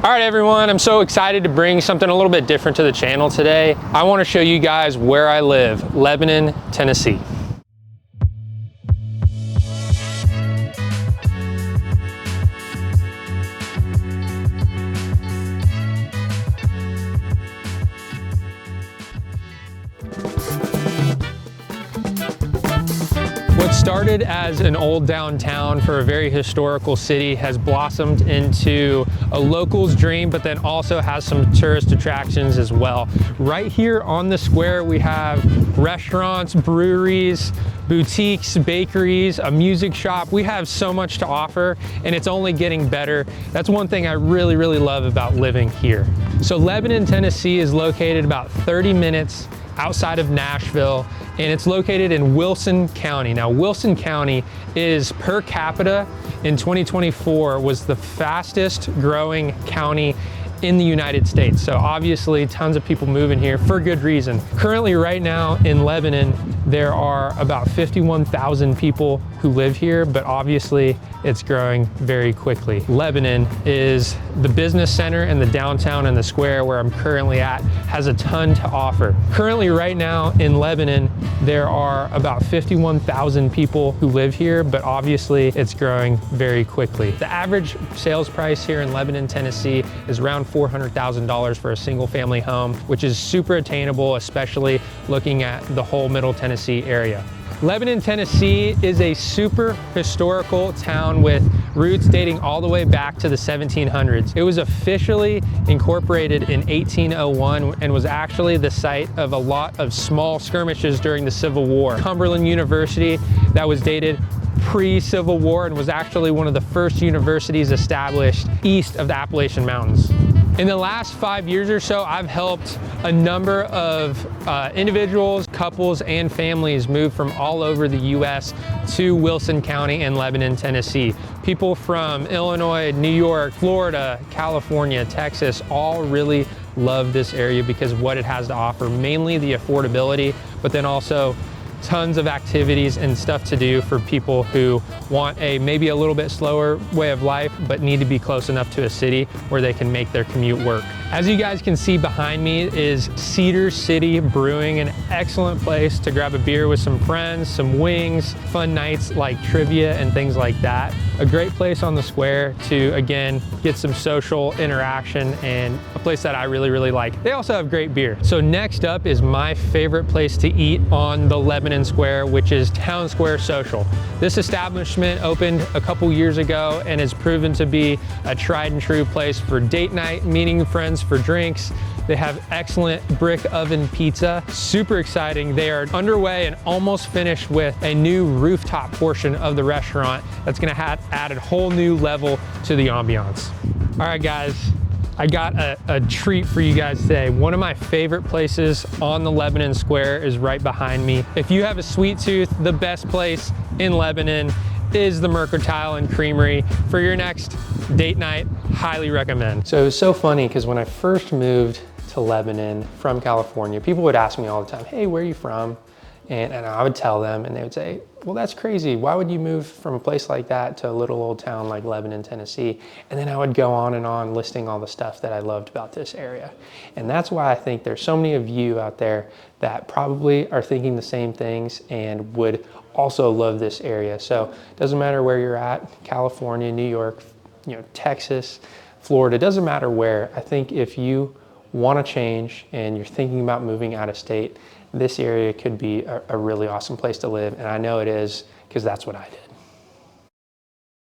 All right, everyone, I'm so excited to bring something a little bit different to the channel today. I want to show you guys where I live, Lebanon, Tennessee. What started as an old downtown for a very historical city has blossomed into a local's dream, but then also has some tourist attractions as well. Right here on the square, we have restaurants, breweries, boutiques, bakeries, a music shop. We have so much to offer, and it's only getting better. That's one thing I really love about living here. So Lebanon, Tennessee is located about 30 minutes outside of Nashville, and it's located in Wilson County. Now, Wilson County is per capita in 2024 was the fastest growing county in the United States. So obviously tons of people moving here for good reason. Currently right now in Lebanon, there are about 51,000 people who live here, but obviously it's growing very quickly. Lebanon is the business center, and the downtown and the square where I'm currently at has a ton to offer. Currently right now in Lebanon, there are about 51,000 people who live here, but obviously it's growing very quickly. The average sales price here in Lebanon, Tennessee is around $400,000 for a single family home, which is super attainable, especially looking at the whole Middle Tennessee area. Lebanon, Tennessee is a super historical town with roots dating all the way back to the 1700s. It was officially incorporated in 1801 and was actually the site of a lot of small skirmishes during the Civil War. Cumberland University, that was dated pre-Civil War and was actually one of the first universities established east of the Appalachian Mountains. In the last 5 years or so, I've helped a number of individuals, couples, and families move from all over the US to Wilson County and Lebanon, Tennessee. People from Illinois, New York, Florida, California, Texas, all really love this area because of what it has to offer, mainly the affordability, but then also tons of activities and stuff to do for people who want a maybe a little bit slower way of life, but need to be close enough to a city where they can make their commute work. As you guys can see behind me is Cedar City Brewing, an excellent place to grab a beer with some friends, some wings, fun nights like trivia and things like that. A great place on the square to, again, get some social interaction, and a place that I really like. They also have great beer. So next up is my favorite place to eat on the Lebanon Square, which is Town Square Social. This establishment opened a couple years ago and has proven to be a tried and true place for date night, meeting friends for drinks. They have excellent brick oven pizza, super exciting. They are underway and almost finished with a new rooftop portion of the restaurant that's gonna add a whole new level to the ambiance. All right, guys, I got a treat for you guys today. One of my favorite places on the Lebanon Square is right behind me. If you have a sweet tooth, the best place in Lebanon is the Mercantile and Creamery. For your next date night, highly recommend. So it was so funny because when I first moved to Lebanon from California, people would ask me all the time, hey, where are you from? And I would tell them, and they would say, well, that's crazy. Why would you move from a place like that to a little old town like Lebanon, Tennessee? And then I would go on and on listing all the stuff that I loved about this area. And that's why I think there's so many of you out there that probably are thinking the same things and would also love this area. So it doesn't matter where you're at, California, New York, Texas, Florida, it doesn't matter where. I think if you want to change and you're thinking about moving out of state, this area could be a really awesome place to live, and I know it is because that's what I did.